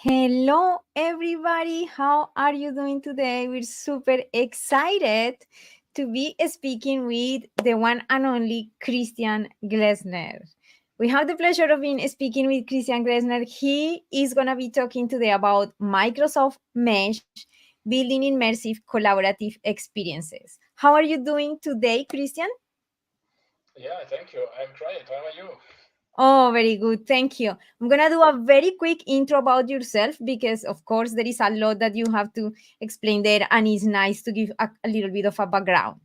Hello, everybody. How are you doing today? We're super excited to be speaking with the one and only Christian Glesner. We have the pleasure of being speaking with Christian Glesner. He is going to be talking today about Microsoft Mesh, building immersive collaborative experiences. How are you doing today, Christian? Yeah, thank you. I'm great. How are you? Oh, very good. Thank you. I'm going to do a very quick intro about yourself because, of course, there is a lot that you have to explain there, and it's nice to give a little bit of a background.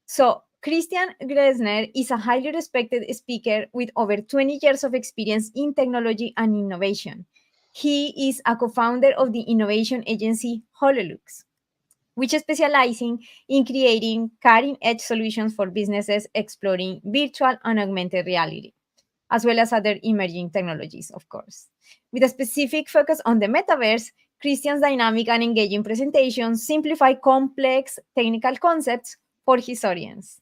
So, Christian Gresner is a highly respected speaker with over 20 years of experience in technology and innovation. He is a co founder of the innovation agency HoloLux, which is specializing in creating cutting edge solutions for businesses exploring virtual and augmented reality, as well as other emerging technologies, of course. With a specific focus on the metaverse, Christian's dynamic and engaging presentations simplify complex technical concepts for his audience.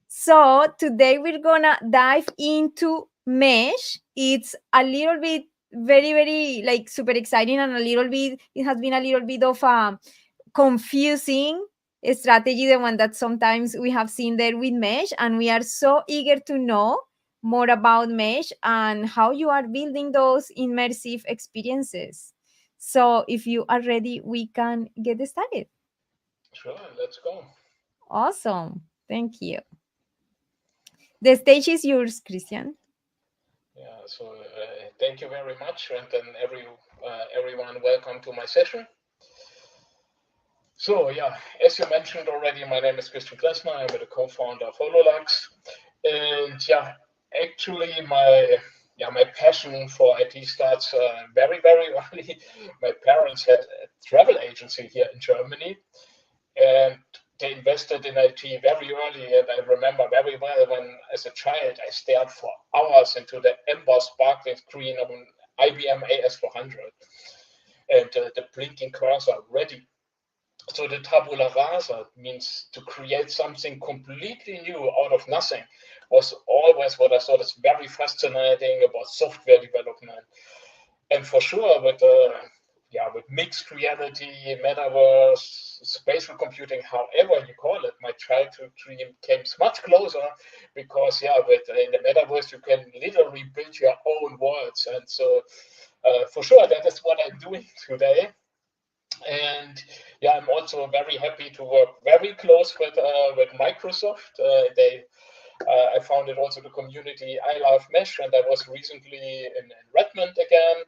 So today we're gonna dive into Mesh. It's a little bit very like super exciting, and a little bit it has been a little bit of a confusing strategy, the one that sometimes we have seen there with Mesh, and we are so eager to know more about Mesh and how you are building those immersive experiences. So if you are ready, we can get started. Sure, let's go. Awesome. Thank you. The stage is yours, Christian. Yeah, so thank you very much, and then everyone, welcome to my session. So yeah, as you mentioned already, my name is Christian Glesner. I'm the co-founder of HoloLux, and yeah, actually my passion for IT starts very early. My parents had a travel agency here in Germany, and they invested in IT very early. And I remember very well when, as a child, I stared for hours into the embossed sparkling screen of an IBM AS400 and the blinking cursor ready. So the tabula rasa means to create something completely new out of nothing was always what I thought is very fascinating about software development. And for sure, with mixed reality, metaverse, spatial computing, however you call it, my childhood dream came much closer because with in the metaverse you can literally build your own worlds, and so for sure that is what I'm doing today. And yeah, I'm also very happy to work very close with Microsoft. They I founded also the community I Love Mesh, and I was recently in Redmond again.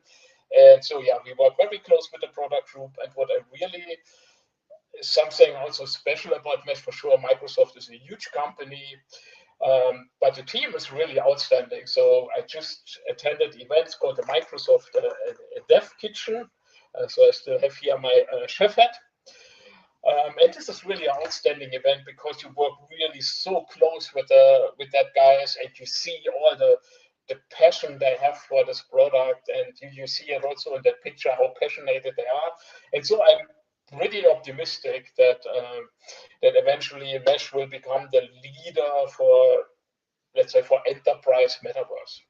And so, yeah, we work very close with the product group. And what I really is something also special about Mesh, for sure, Microsoft is a huge company, but the team is really outstanding. So I just attended events called the Microsoft Dev Kitchen. So I still have here my chef hat. And this is really an outstanding event because you work really so close with that guys, and you see all the passion they have for this product, and you see it also in that picture how passionate they are. And so I'm pretty optimistic that that eventually Mesh will become the leader for, let's say, for enterprise metaverse.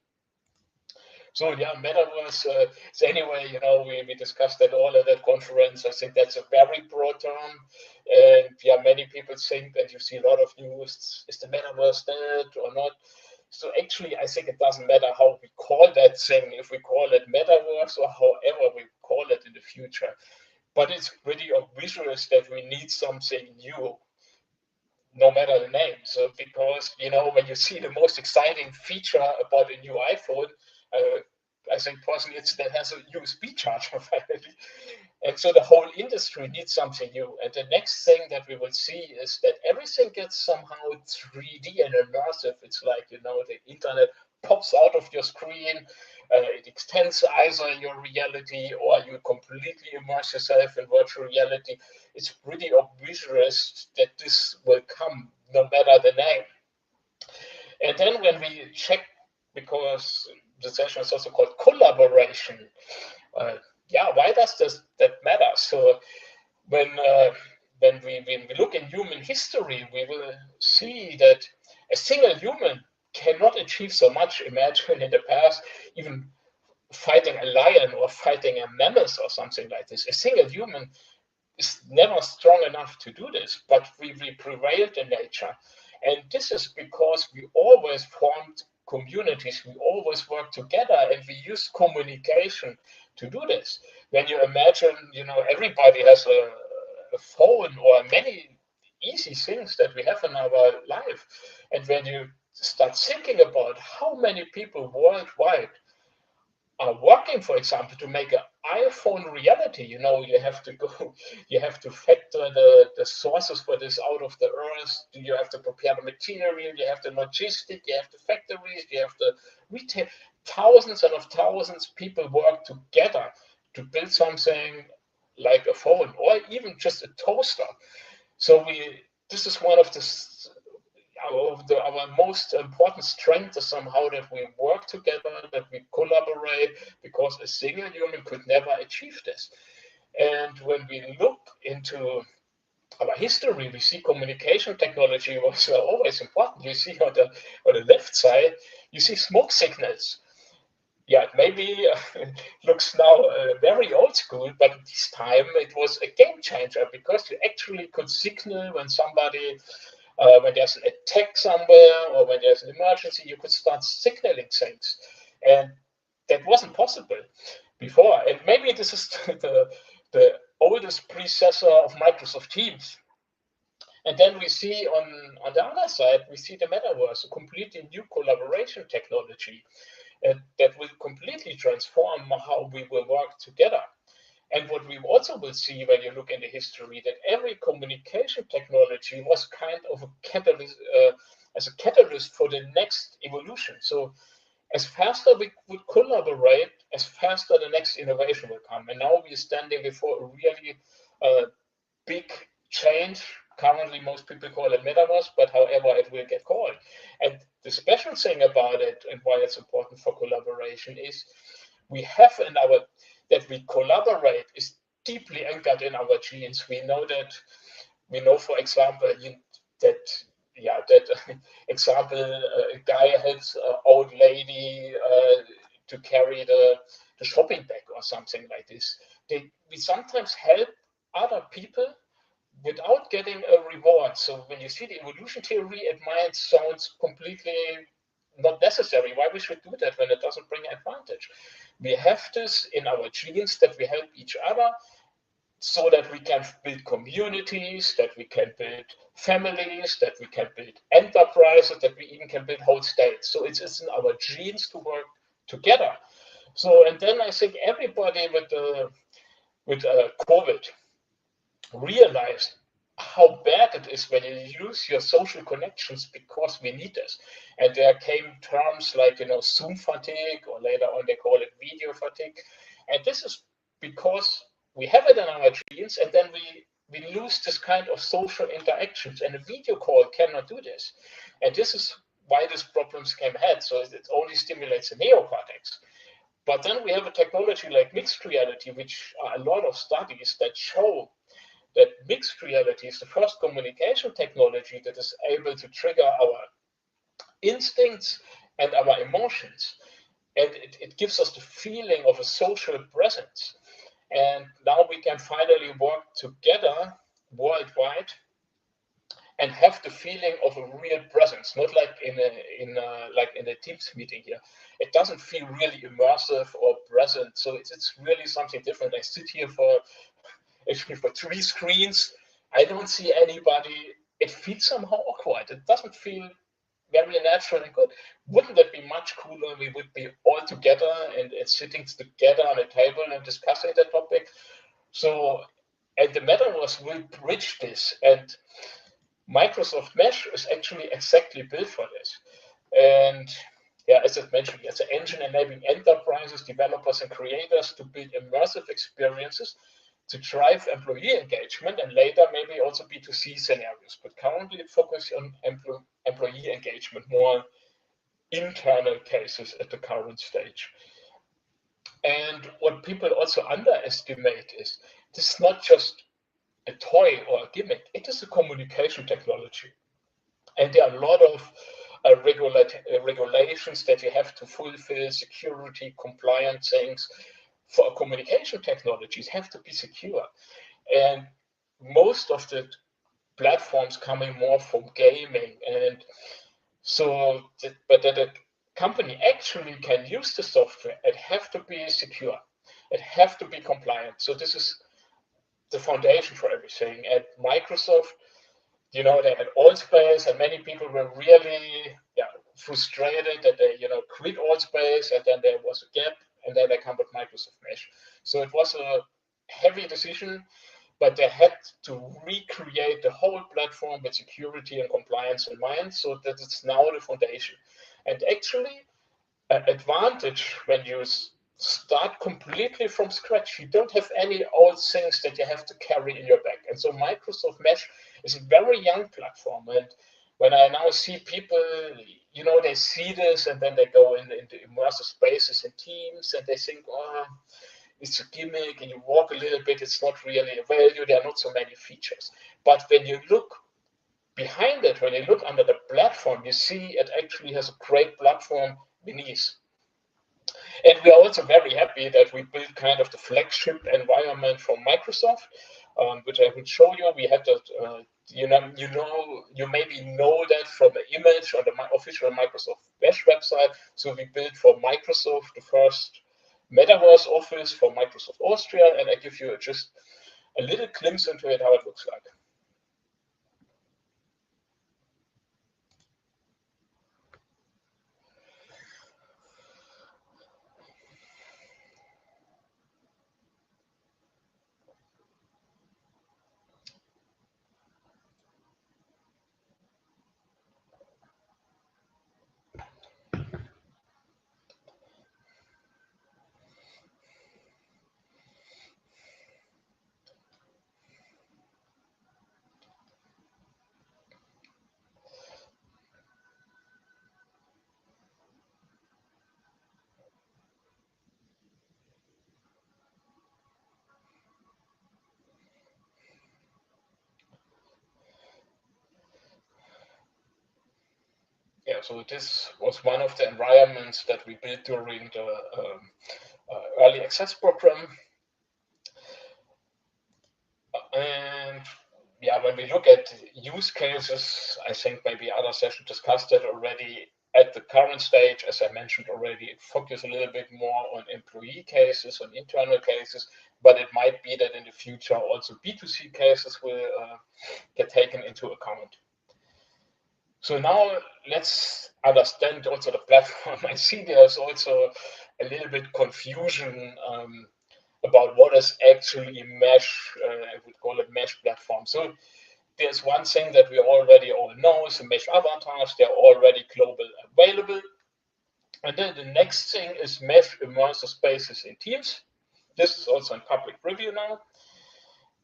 So yeah, metaverse. So anyway, we discussed that all at that conference. I think that's a very broad term, and yeah, many people think that you see a lot of news. Is the metaverse dead or not? So actually, I think it doesn't matter how we call that thing, if we call it metaverse or however we call it in the future. But it's pretty obvious that we need something new, no matter the name. So because when you see the most exciting feature about a new iPhone, I think personally it's that has a USB charger finally. And so the whole industry needs something new. And the next thing that we will see is that everything gets somehow 3D and immersive. It's like, the internet pops out of your screen. It extends either your reality or you completely immerse yourself in virtual reality. It's pretty obvious that this will come no matter the name. And then when we check, because the session is also called collaboration, why does that matter? So when we look in human history, we will see that a single human cannot achieve so much. Imagine in the past, even fighting a lion or fighting a mammoth or something like this. A single human is never strong enough to do this, but we prevailed in nature. And this is because we always formed communities, we always worked together, and we used communication to do this. When you imagine, everybody has a phone or many easy things that we have in our life. And when you start thinking about how many people worldwide are working, for example, to make an iPhone reality, you have to go, you have to factor the sources for this out of the earth. You have to prepare the material, you have the logistic, you have the factories, you have the retail. Thousands and of thousands of people work together to build something like a phone or even just a toaster. So this is one of our most important strength is somehow that we work together, that we collaborate, because a single human could never achieve this. And when we look into our history, we see communication technology was always important. You see on the left side, you see smoke signals. Yeah, maybe looks now very old school, but this time it was a game changer because you actually could signal when there's an attack somewhere or when there's an emergency, you could start signaling things. And that wasn't possible before. And maybe this is the oldest predecessor of Microsoft Teams. And then we see on the other side, we see the metaverse, a completely new collaboration technology that will completely transform how we will work together. And what we also will see when you look in the history, that every communication technology was kind of a catalyst, as a catalyst for the next evolution. So as faster we would collaborate, as faster the next innovation will come. And now we're standing before a really big change. Currently, most people call it metaverse, but however it will get called. And the special thing about it and why it's important for collaboration is we have that we collaborate is deeply anchored in our genes. We know, for example, that example, a guy helps an old lady to carry the shopping bag or something like this. We sometimes help other people without getting a reward. So when you see the evolution theory, it might sound completely not necessary. Why we should do that when it doesn't bring advantage? We have this in our genes that we help each other. so that we can build communities, that we can build families, that we can build enterprises, that we even can build whole states. So it's in our genes to work together. So, and then I think everybody with COVID realized how bad it is when you lose your social connections because we need this. And there came terms like, Zoom fatigue, or later on they call it video fatigue. And this is because we have it in our genes, and then we lose this kind of social interactions, and a video call cannot do this. And this is why these problems came ahead. So it only stimulates the neocortex. But then we have a technology like mixed reality, which are a lot of studies that show that mixed reality is the first communication technology that is able to trigger our instincts and our emotions. And it gives us the feeling of a social presence. And now we can finally work together worldwide and have the feeling of a real presence, not like in a Teams meeting here. It doesn't feel really immersive or present. So it's really something different. I sit here for 3 screens. I don't see anybody. It feels somehow awkward. It doesn't feel very natural and good. Wouldn't that be much cooler? We would be all together and sitting together on a table and discussing the topic. So, and the metaverse will bridge this. And Microsoft Mesh is actually exactly built for this. And yeah, as I mentioned, it's an engine enabling enterprises, developers, and creators to build immersive experiences to drive employee engagement, and later maybe also B2C scenarios. But currently it focuses on employee engagement, more internal cases at the current stage. And what people also underestimate is this is not just a toy or a gimmick, it is a communication technology. And there are a lot of regulations that you have to fulfill, security, compliance things. For communication technologies have to be secure. And most of the platforms coming more from gaming. And so, but that a company actually can use the software, it have to be secure. It have to be compliant. So this is the foundation for everything. And Microsoft, they had Allspace, and many people were really frustrated that they, quit Allspace, and then there was a gap, and then they come with Microsoft Mesh. So it was a heavy decision, but they had to recreate the whole platform with security and compliance in mind, so that it's now the foundation. And actually, an advantage when you start completely from scratch. You don't have any old things that you have to carry in your back. And so Microsoft Mesh is a very young platform. And when I now see people, they see this and then they go into immersive spaces and teams and they think, oh, it's a gimmick, and you walk a little bit, it's not really a value, there are not so many features. But when you look behind it, when you look under the platform, you see it actually has a great platform beneath. And we are also very happy that we built kind of the flagship environment from Microsoft, which I will show you. We had that, you maybe know that from the image on the official Microsoft Mesh website. So we built for Microsoft the first metaverse office for Microsoft Austria, and I give you just a little glimpse into it, how it looks like. Yeah, so this was one of the environments that we built during the early access program. And yeah, when we look at use cases, I think maybe other sessions discussed that already. at the current stage, as I mentioned already, it focuses a little bit more on employee cases, on internal cases, but it might be that in the future also B2C cases will get taken into account. So now let's understand also the platform. I see there's also a little bit confusion about what is actually mesh. I would call it mesh platform. So there's one thing that we already all know is the mesh avatars. They're already global available. And then the next thing is mesh immersive spaces in Teams. This is also in public preview now.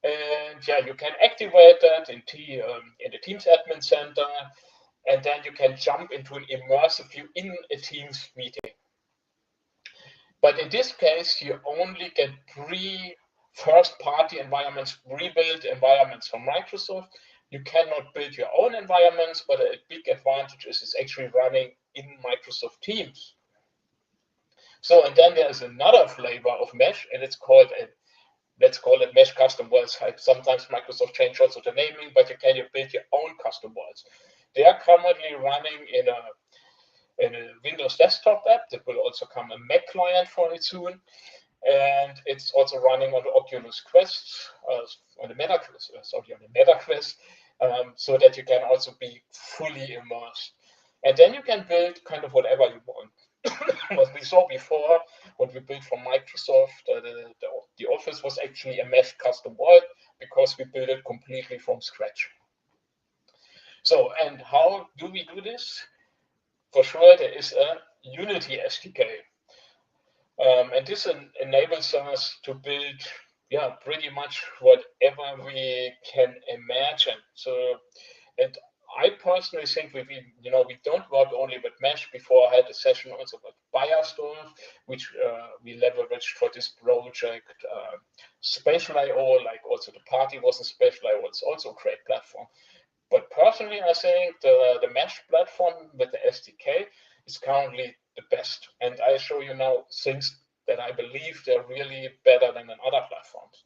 And yeah, you can activate that in the Teams admin center. And then you can jump into an immersive view in a Teams meeting. But in this case, you only get 3 first-party environments, pre-built environments from Microsoft. You cannot build your own environments, but a big advantage is it's actually running in Microsoft Teams. So, and then there's another flavor of mesh, and it's called let's call it mesh custom worlds. Sometimes Microsoft change also the naming, but you can build your own custom worlds. They are currently running in a Windows desktop app. That will also come a Mac client for it soon. And it's also running on the Oculus Quest, on the Meta Quest, so that you can also be fully immersed. And then you can build kind of whatever you want. What we saw before, what we built from Microsoft, the Office was actually a mesh custom world because we built it completely from scratch. So, and how do we do this? For sure, there is a Unity SDK. And this enables us to build, pretty much whatever we can imagine. So, and I personally think we don't work only with mesh. Before I had a session also with Bayersdorf, which we leveraged for this project. Spatial I/O, like also the party was in Spatial I/O. It's also a great platform. But personally, I think the mesh platform with the SDK is currently the best. And I show you now things that I believe they're really better than in other platforms.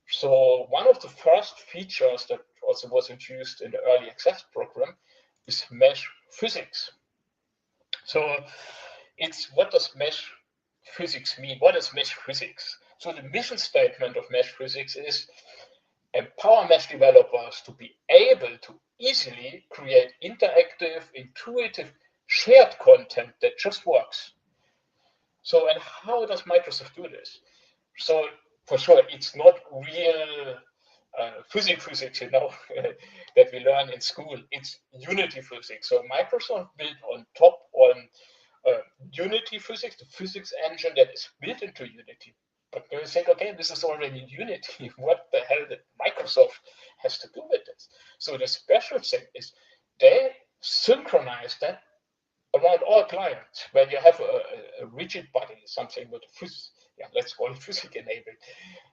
So one of the first features that also was introduced in the early access program is mesh physics. So what does mesh physics mean? What is mesh physics? So the mission statement of mesh physics is empower mesh developers to be able to easily create interactive, intuitive, shared content that just works. So, and how does Microsoft do this? So, for sure, it's not real physics, that we learn in school. It's Unity physics. So Microsoft built on top on Unity physics, the physics engine that is built into Unity. But you think, okay, this is already Unity. What the hell did Microsoft has to do with this? So the special thing is they synchronize that around all clients. When you have a rigid body, something with let's call it physics enabled,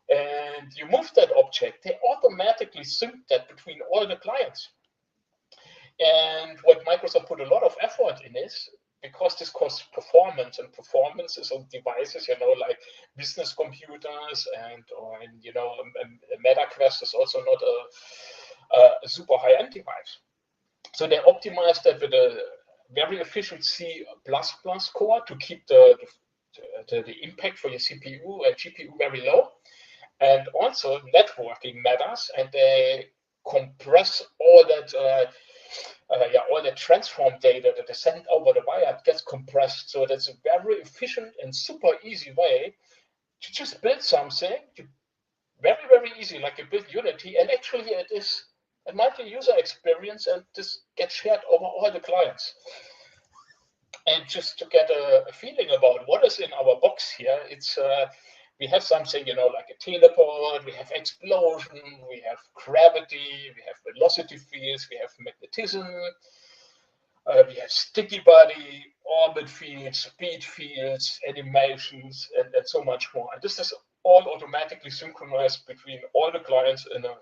and you move that object, they automatically sync that between all the clients. And what Microsoft put a lot of effort in is, because this costs performance, and performance is on devices, like business computers, and a Meta Quest is also not a super high-end device. So they optimized that with a very efficient C++ core to keep the impact for your CPU and GPU very low. And also networking matters, and they compress all that all the transform data that is sent over the wire gets compressed. So that's a very efficient and super easy way to just build something very, very easy, like you build Unity, and actually it is a multi-user experience, and this gets shared over all the clients. And just to get a feeling about what is in our box here, it's we have something, like a teleport, we have explosion, we have gravity, we have velocity fields, we have magnetism, we have sticky body, orbit fields, speed fields, animations, and so much more. And this is all automatically synchronized between all the clients in a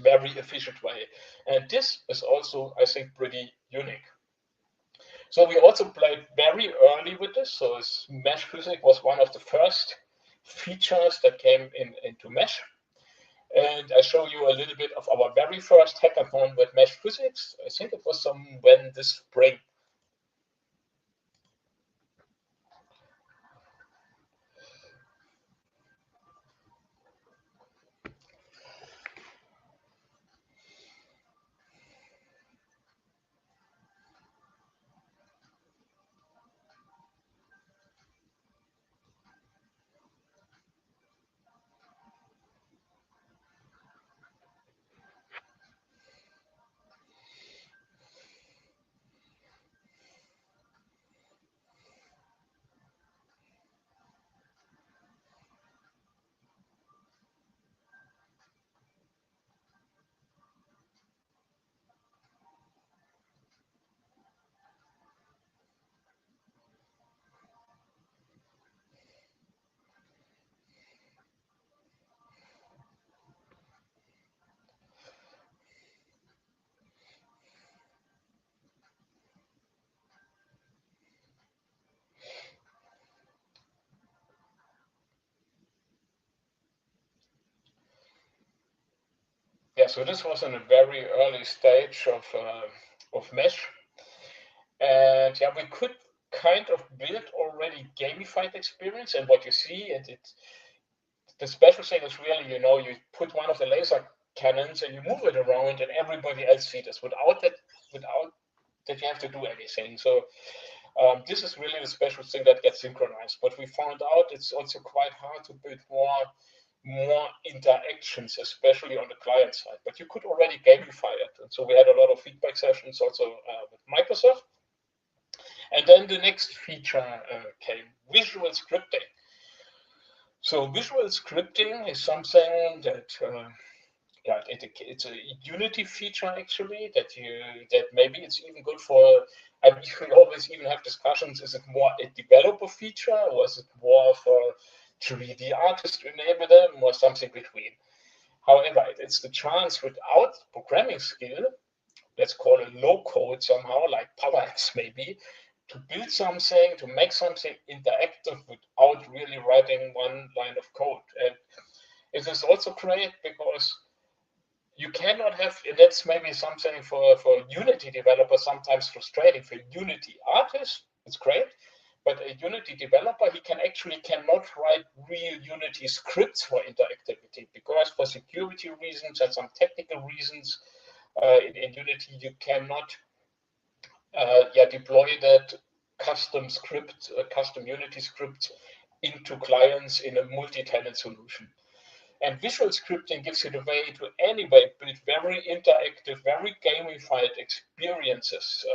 very efficient way. And this is also, I think, pretty unique. So we also played very early with this. So mesh physics was one of the first features that came into mesh. And I show you a little bit of our very first hackathon with mesh physics. I think it was somewhere this spring. so this was in a very early stage of mesh, and yeah, we could kind of build already gamified experience. And what you see, the special thing is really, you put one of the laser cannons and you move it around, and everybody else sees this without that you have to do anything. So this is really the special thing that gets synchronized. But we found out it's also quite hard to build more interactions, especially on the client side. But you could already gamify it. And so we had a lot of feedback sessions also with Microsoft. And then the next feature came, visual scripting. So visual scripting is something that it's a Unity feature actually that maybe it's even good for. I mean, we always even have discussions: is it more a developer feature, or is it more for 3D artists to enable them, or something between? However, it's the chance without programming skill, let's call it low code somehow, like PowerX maybe, to build something, to make something interactive without really writing one line of code. And it is also great because you cannot have, and that's maybe something for Unity developers sometimes frustrating. For Unity artists, it's great, but a Unity developer, he cannot write real Unity scripts for interactivity, because for security reasons and some technical reasons in Unity, you cannot deploy that custom script, custom Unity script into clients in a multi-tenant solution. And visual scripting gives you the way to anyway build very interactive, very gamified experiences.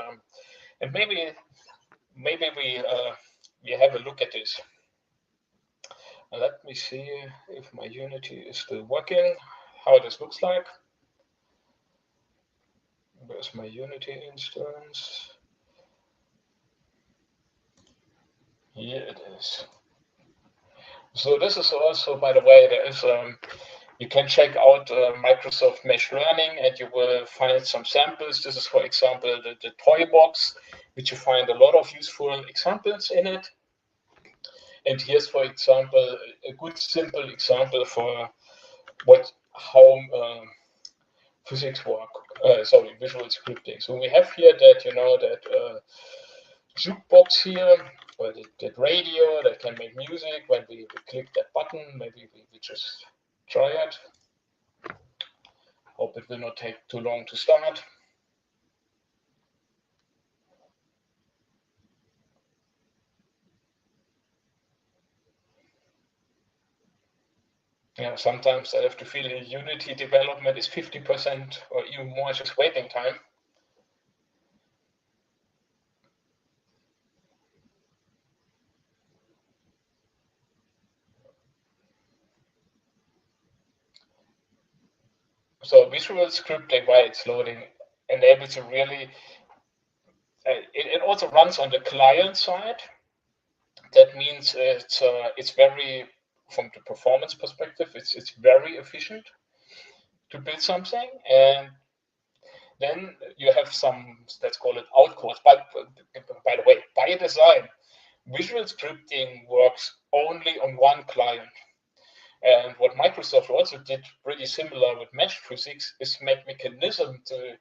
And maybe we have a look at this. Let me see if my Unity is still working, how this looks like. Where's my Unity instance? Here it is. So this is also, by the way, there is you can check out Microsoft Mesh Learning, and you will find some samples. This is, for example, the toy box, which you find a lot of useful examples in it. And here's, for example, a good simple example for how physics work. Visual scripting. So we have here that jukebox here, or that radio that can make music. When we click that button, maybe we just try it. Hope it will not take too long to start. Yeah, sometimes I have to feel Unity development is 50% or even more just waiting time. So visual scripting, while it's loading, enables a really, it also runs on the client side. That means it's very, from the performance perspective, it's very efficient to build something. And then you have some, let's call it outcodes. But by the way, by design, visual scripting works only on one client. And what Microsoft also did pretty similar with mesh physics is make mechanism to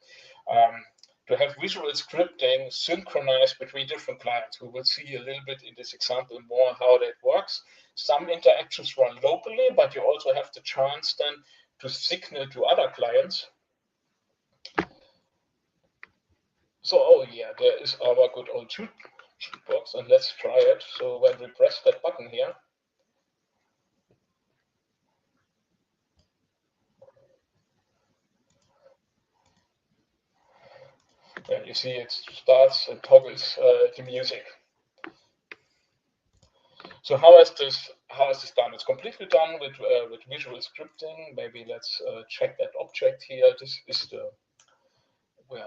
have visual scripting synchronized between different clients. We will see a little bit in this example more how that works. Some interactions run locally, but you also have the chance then to signal to other clients. So, oh yeah, there is our good old jukebox, and let's try it. So when we press that button here, and you see it starts and toggles the music. So how is this done? It's completely done with visual scripting. Maybe let's check that object here. This is when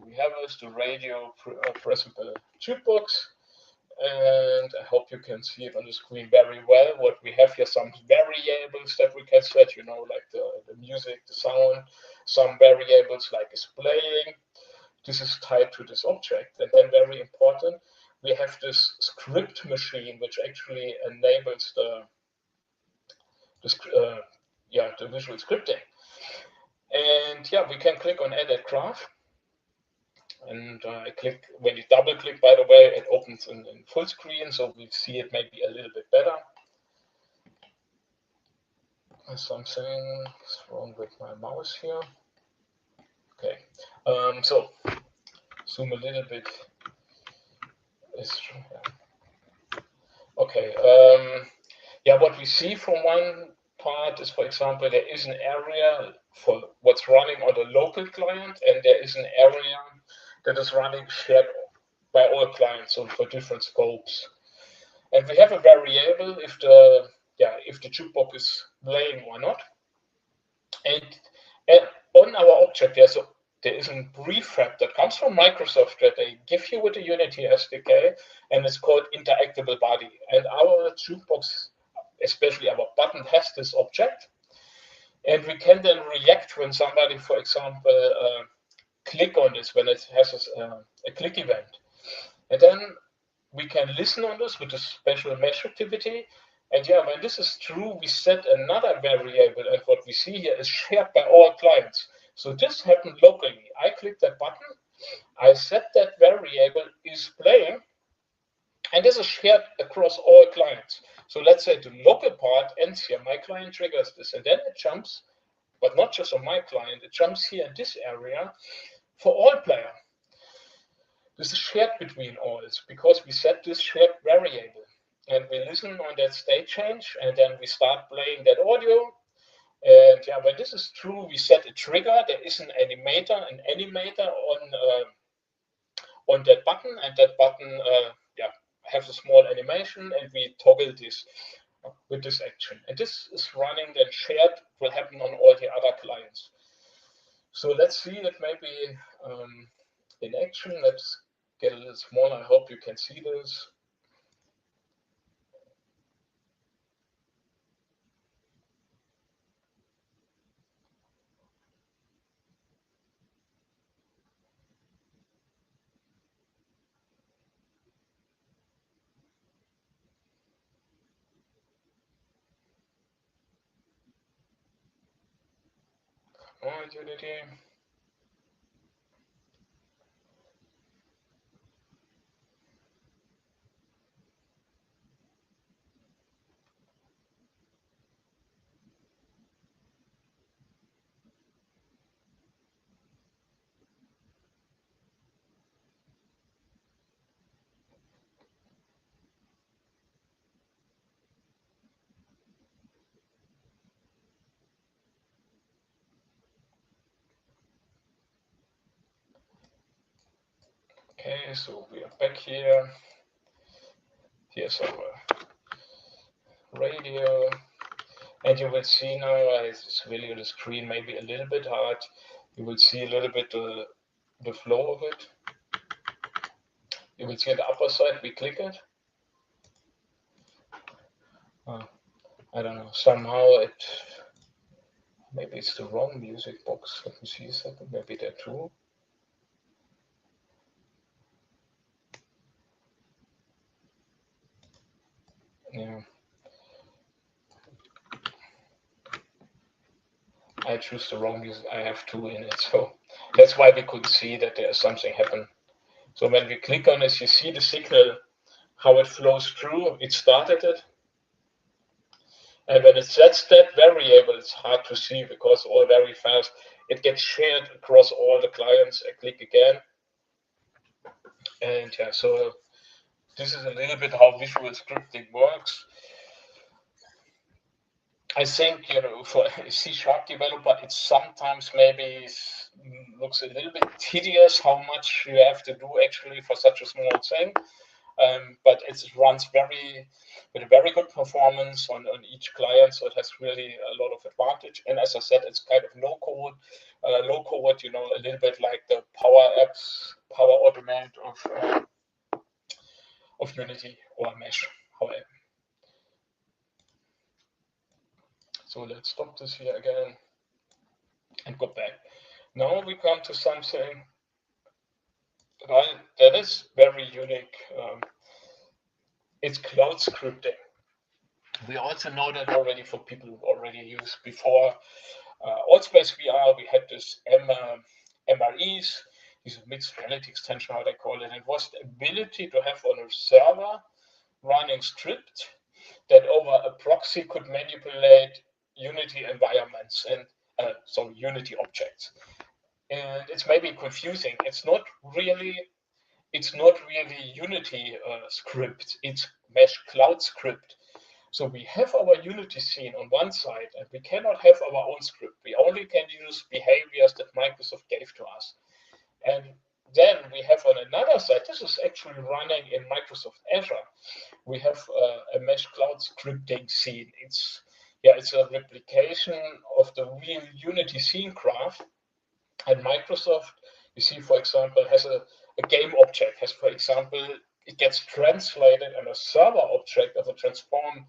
we have the radio pressable jukebox, and I hope you can see it on the screen very well. What we have here, some variables that we can set, like the music, the sound, some variables like is playing. This is tied to this object. And then very important, we have this script machine, which actually enables the visual scripting. And And yeah, we can click on edit graph. And when you double click, by the way, it opens in full screen, so we see it maybe a little bit better. Something's wrong with my mouse here. Okay, so zoom a little bit. Okay, yeah, what we see from one part is, for example, there is an area for what's running on the local client, and there is an area that is running shared by all clients, so for different scopes. And we have a variable if the jukebox is playing or not. And on our object, there is a prefab that comes from Microsoft that they give you with the Unity SDK, and it's called interactable body. And our jukebox, especially our button, has this object, and we can then react when somebody, for example, click on this, when it has a click event, and then we can listen on this with a special mesh activity. And yeah, when this is true, we set another variable, and what we see here is shared by all clients. So this happened locally. I click that button, I set that variable is playing, and this is shared across all clients. So let's say the local part ends here, my client triggers this, and then it jumps, but not just on my client, it jumps here in this area for all players. This is shared between all because we set this shared variable. And we listen on that state change, and then we start playing that audio. And yeah, when this is true, we set a trigger. There is an animator on that button, and that button has a small animation, and we toggle this with this action. And this is running, then shared will happen on all the other clients. So let's see it maybe in action. Let's get a little smaller. I hope you can see this. Unity. Okay, so we are back here. Here's our radio. And you will see now, it's really on the screen, maybe a little bit hard. You will see a little bit the flow of it. You will see on the upper side, we click it. I don't know, somehow maybe it's the wrong music box. Let me see a second, maybe that too. Yeah. I choose the wrong music. I have two in it, so that's why we could see that there's something happen. So when we click on this, you see the signal, how it flows through. It started it. And when it sets that variable, it's hard to see because all very fast. It gets shared across all the clients. I click again. And yeah, so this is a little bit how visual scripting works. I think, for a C# developer, it sometimes maybe looks a little bit tedious how much you have to do actually for such a small thing. But it runs with a very good performance on each client, so it has really a lot of advantage. And as I said, it's kind of low code, a little bit like the Power Apps, Power Automate of Unity or Mesh, however. So let's stop this here again and go back. Now we come to something that is very unique. It's cloud scripting. We also know that already for people who already used before Allspace VR, we had this MREs, these mixed reality extension, how they call it. It was the ability to have on a server running script that over a proxy could manipulate Unity environments and Unity objects. And it's maybe confusing. It's not really Unity script. It's Mesh Cloud script. So we have our Unity scene on one side, and we cannot have our own script. We only can use behaviors that Microsoft gave to us. And then we have on another side, this is actually running in Microsoft Azure. We have a Mesh Cloud scripting scene. It's a replication of the real Unity scene graph. And Microsoft, you see, for example, has a game object, for example, it gets translated in a server object of a transform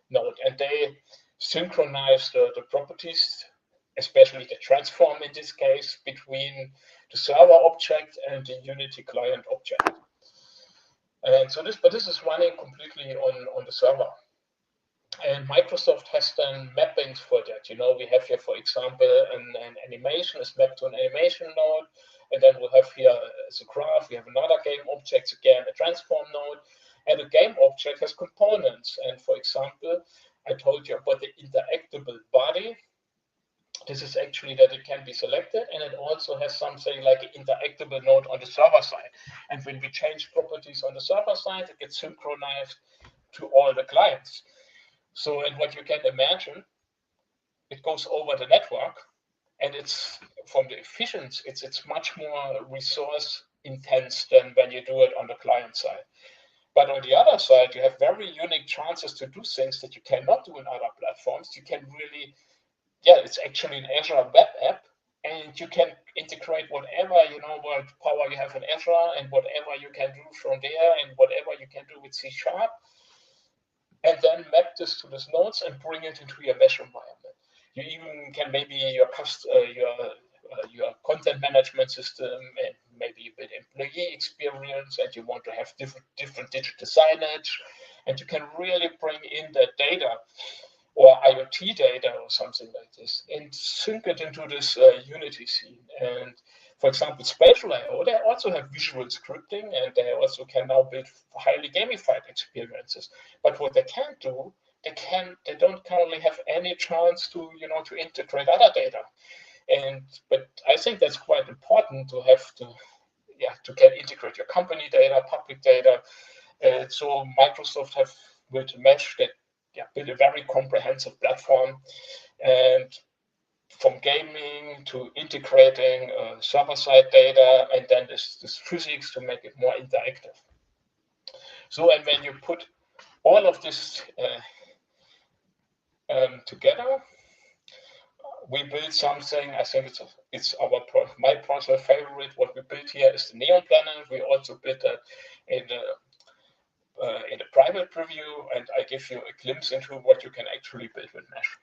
node, and they synchronize the properties, especially the transform in this case, between the server object and the Unity client object. And so this is running completely on the server. And Microsoft has done mappings for that. We have here, for example, an animation is mapped to an animation node. And then we'll have here as a graph, we have another game object, again, a transform node. And a game object has components. And for example, I told you about the interactable body. This is actually that it can be selected, and it also has something like an interactable node on the server side. And when we change properties on the server side, it gets synchronized to all the clients. So, and what you can imagine, it goes over the network, and it's from the efficiency, it's much more resource intense than when you do it on the client side. But on the other side, you have very unique chances to do things that you cannot do in other platforms. You can really, it's actually an Azure web app, and you can integrate whatever, what power you have in Azure and whatever you can do from there and whatever you can do with C#. And then map this to these nodes and bring it into your mesh environment. You even can maybe your content management system and maybe a bit employee experience, and you want to have different digital signage, and you can really bring in that data or IoT data or something like this and sync it into this Unity scene. And for example, Spatial I/O, they also have visual scripting, and they also can now build highly gamified experiences. But what they can't do, they don't currently have any chance to integrate other data. But I think that's quite important to have to can integrate your company data, public data. So Microsoft have built a mesh that build a very comprehensive platform, and from gaming to integrating server-side data, and then this physics to make it more interactive. So, and when you put all of this together, we build something. I think it's my personal favorite. What we built here is the Neon Planet. We also built that in a private preview, and I give you a glimpse into what you can actually build with Mesh.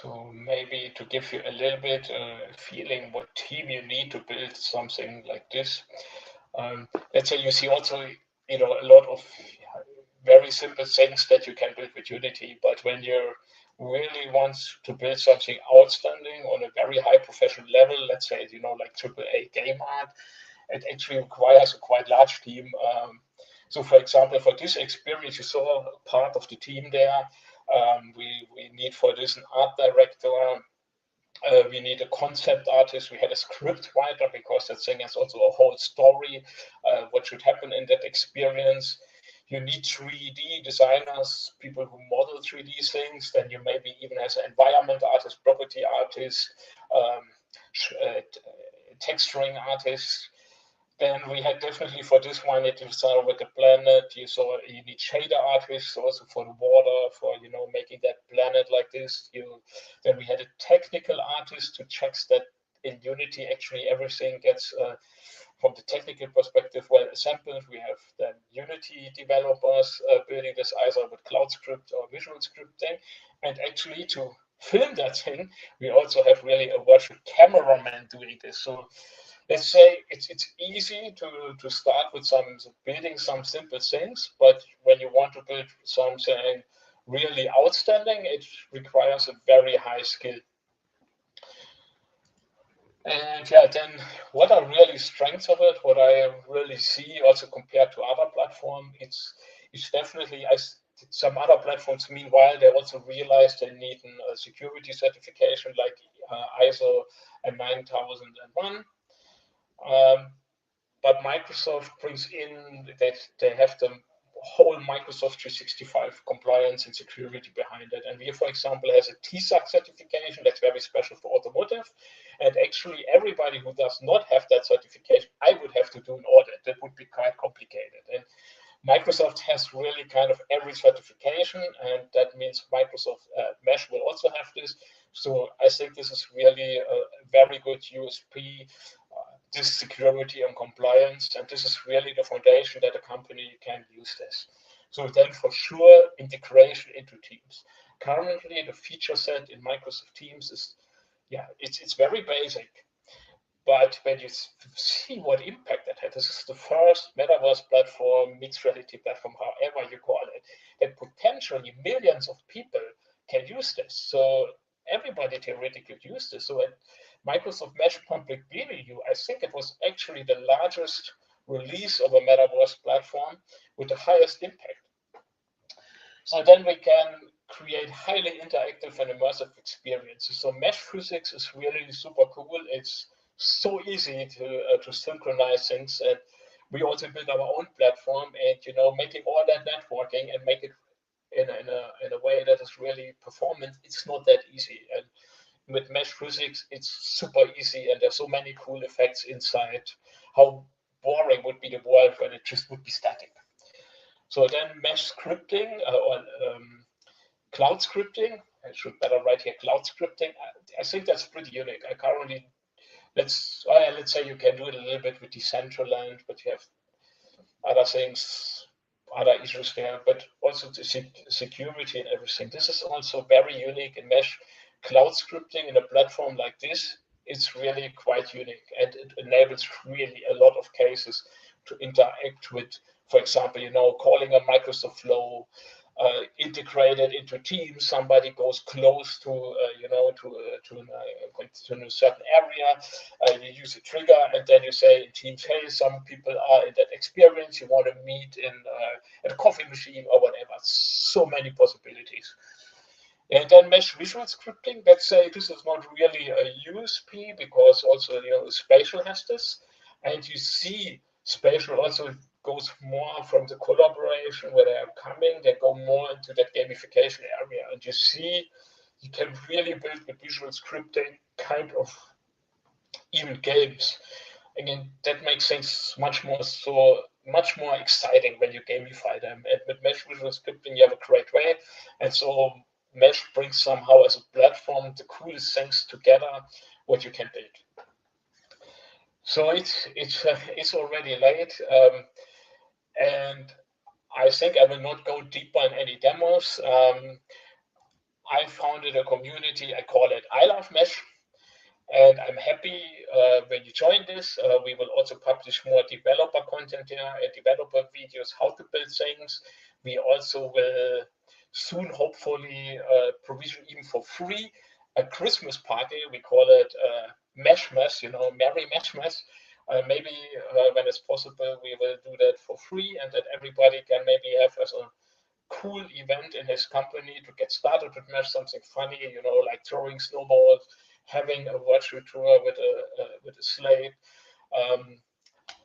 So maybe to give you a little bit feeling what team you need to build something like this. Let's say you see also, a lot of very simple things that you can build with Unity, but when you really want to build something outstanding on a very high professional level, let's say, like AAA game art, it actually requires a quite large team. So for example, for this experience, you saw part of the team there. We need for this an art director. We need a concept artist. We had a script writer because that thing has also a whole story, what should happen in that experience. You need 3D designers, people who model 3D things. Then you maybe even as an environment artist, property artist, texturing artist. Then we had definitely for this one, it started with the planet. You need shader artists also for the water, for making that planet like this. Then we had a technical artist to check that in Unity actually everything gets from the technical perspective well assembled. We have then Unity developers building this either with cloud script or visual scripting, and actually to film that thing, we also have really a virtual cameraman doing this. So let's say it's easy to start with building some simple things, but when you want to build something really outstanding, it requires a very high skill. And yeah, then what are really strengths of it? What I really see also compared to other platforms, it's definitely some other platforms. Meanwhile, they also realize they need a security certification like ISO 9001. But Microsoft brings in that they have the whole Microsoft 365 compliance and security behind it. And we, for example, has a TSAC certification that's very special for automotive. And actually, everybody who does not have that certification, I would have to do an audit. That would be quite complicated. And Microsoft has really kind of every certification, and that means Microsoft Mesh will also have this. So I think this is really a very good USP, this security and compliance, and this is really the foundation that a company can use this. So then for sure, integration into Teams. Currently, the feature set in Microsoft Teams is, it's very basic. But when you see what impact that had, this is the first metaverse platform, mixed reality platform, however you call it, that potentially millions of people can use this. So everybody theoretically could use this. So at Microsoft Mesh Public Preview, I think it was actually the largest release of a metaverse platform with the highest impact. So then we can create highly interactive and immersive experiences. So mesh physics is really super cool. It's so easy to synchronize things, and we also build our own platform, and making all that networking and make it in a way that is really performant. It's not that easy, and with mesh physics, it's super easy, and there's so many cool effects inside. How boring would be the world when it just would be static? So then mesh scripting or cloud scripting. I should better write here cloud scripting. I think that's pretty unique. I currently let's say you can do it a little bit with Decentraland, but you have other things, other issues there, but also the security and everything. This is also very unique in mesh cloud scripting in a platform like this. It's really quite unique, and it enables really a lot of cases to interact with, for example, calling a Microsoft Flow, integrated into Teams. Somebody goes close to a certain area. You use a trigger, and then you say in Teams, hey, some people are in that experience. You want to meet at a coffee machine or whatever. So many possibilities. And then mesh visual scripting. Let's say this is not really a USP because also spatial has this, and you see spatial also goes more from the collaboration where they are coming. They go more into that gamification area, and you see you can really build with visual scripting kind of even games. Again, that makes things much more exciting when you gamify them. And with mesh visual scripting, you have a great way. And so Mesh brings somehow as a platform the coolest things together what you can build. So it's already late, and I think I will not go deeper in any demos. I founded a community. I call it I Love Mesh. And I'm happy when you join this. We will also publish more developer content here and developer videos, how to build things. We also will soon, hopefully, provision even for free a Christmas party. We call it Meshmas, Merry Meshmas. Maybe when it's possible, we will do that for free and that everybody can maybe have as a cool event in his company to get started with Mesh, something funny, like throwing snowballs, having a virtual tour with a slate. Um,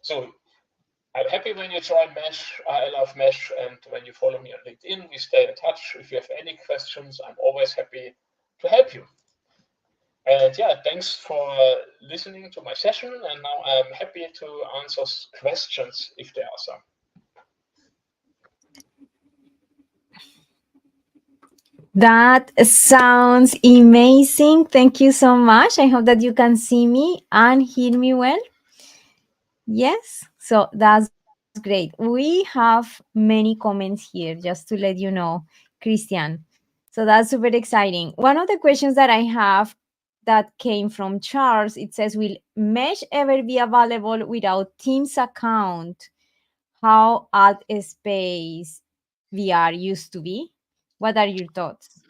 so I'm happy when you join Mesh. I love Mesh, and when you follow me on LinkedIn, we stay in touch. If you have any questions, I'm always happy to help you. And yeah, thanks for listening to my session. And now I'm happy to answer questions if there are some. That sounds amazing. Thank you so much. I hope that you can see me and hear me well. Yes, so that's great. We have many comments here, just to let you know, Christian. So that's super exciting. One of the questions that I have that came from Charles, it says, will Mesh ever be available without Teams account? How Alt Space VR used to be? What are your thoughts?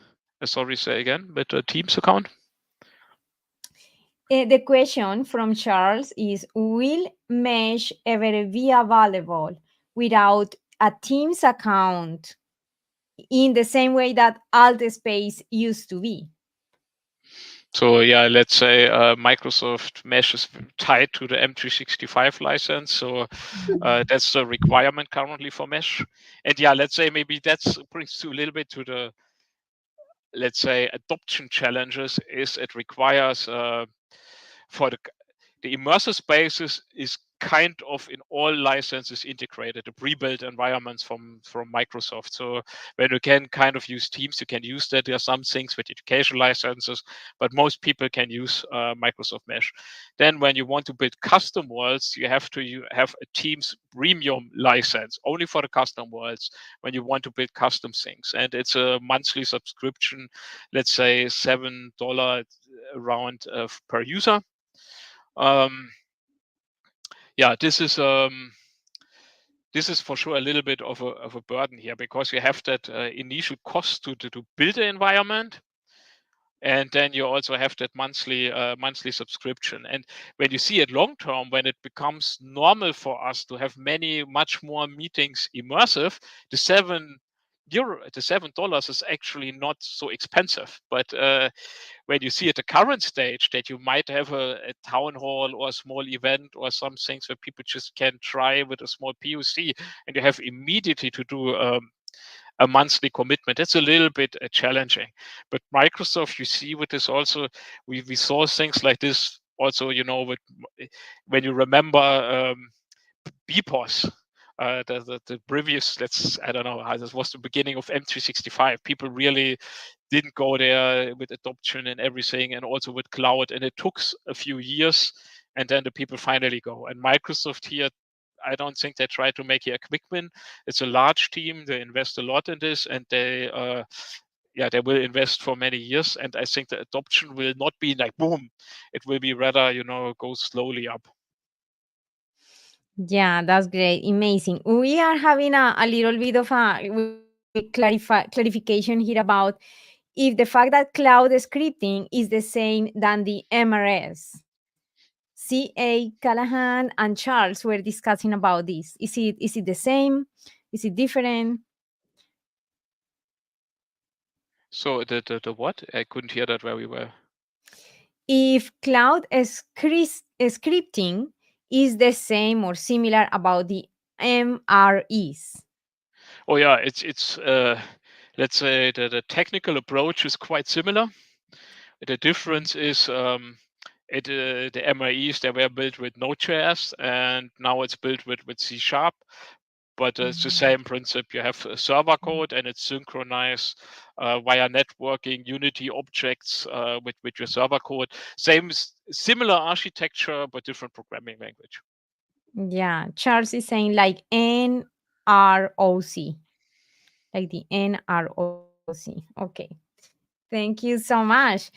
Sorry, say again, with a Teams account? The question from Charles is, will Mesh ever be available without a Teams account in the same way that Alt Space used to be? So yeah, let's say Microsoft Mesh is tied to the M365 license. So that's the requirement currently for Mesh. And yeah, let's say maybe that brings to a little bit to the, let's say, adoption challenges is it requires for the immersive spaces is kind of in all licenses integrated, the pre-built environments from Microsoft. So when you can kind of use Teams, you can use that. There are some things with education licenses, but most people can use Microsoft Mesh. Then when you want to build custom worlds, you have to have a Teams premium license only for the custom worlds when you want to build custom things. And it's a monthly subscription, let's say $7 around per user. Yeah, this is for sure a little bit of a burden here because you have that initial cost to build the environment, and then you also have that monthly subscription. And when you see it long term, when it becomes normal for us to have much more meetings immersive, the $7 is actually not so expensive. But when you see at the current stage that you might have a town hall or a small event or some things where people just can try with a small POC, and you have immediately to do a monthly commitment. That's a little bit challenging. But Microsoft, you see with this also, we saw things like this also, with, when you remember BPOS, the previous, I don't know how this was, the beginning of M365. People really didn't go there with adoption and everything, and also with cloud. And it took a few years, and then the people finally go. And Microsoft here, I don't think they try to make it a quick win. It's a large team. They invest a lot in this, and they will invest for many years. And I think the adoption will not be like boom. It will be rather, go slowly up. Yeah, that's great. Amazing. We are having a little bit of clarification here about if the fact that cloud scripting is the same than the MRS. C.A. Callahan and Charles were discussing about this. Is it the same? Is it different? So the what? I couldn't hear that very well. If cloud scripting is the same or similar about the MREs. Oh yeah, it's let's say the technical approach is quite similar. The difference is the MIEs, they were built with Node.js, and now it's built with C#. But it's the same principle. You have a server code, and it's synchronized via networking, Unity objects with your server code. Similar architecture, but different programming language. Yeah, Charles is saying like NROC, like the NROC. Okay. Thank you so much.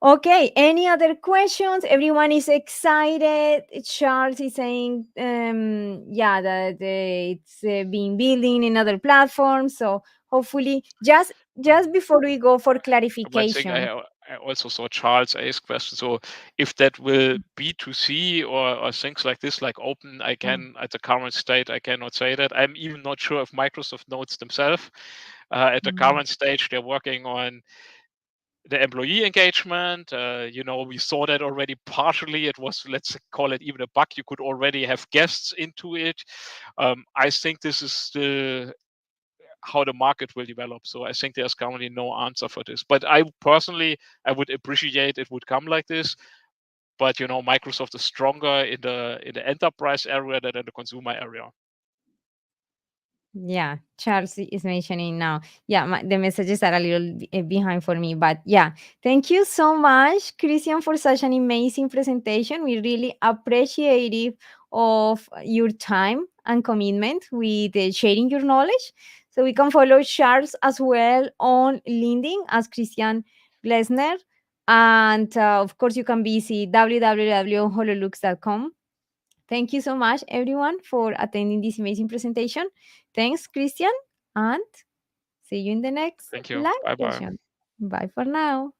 Okay, any other questions? Everyone is excited. Charles is saying, yeah, that it's being building in other platforms. So hopefully, just before we go for One thing clarification. I also saw Charles ask question. So if that will B2C or things like this, like open, I Mm, can at the current state, I cannot say that. I'm even not sure if Microsoft knows themselves. At the mm, current stage, they're working on the employee engagement. We saw that already partially. It was, let's call it even a bug. You could already have guests into it. I think this is still how the market will develop. So I think there's currently no answer for this. But I personally, I would appreciate it would come like this. But Microsoft is stronger in the enterprise area than in the consumer area. yeah, Charles is mentioning now. Yeah, the messages are a little behind for me, but yeah, thank you so much, Christian, for such an amazing presentation. We really appreciate it of your time and commitment with sharing your knowledge. So we can follow Charles as well on LinkedIn as Christian Glesner. And of course, you can visit www.hololux.com. Thank you so much, everyone, for attending this amazing presentation. Thanks, Christian, and see you in the next Thank you. live Bye bye. session. Bye for now.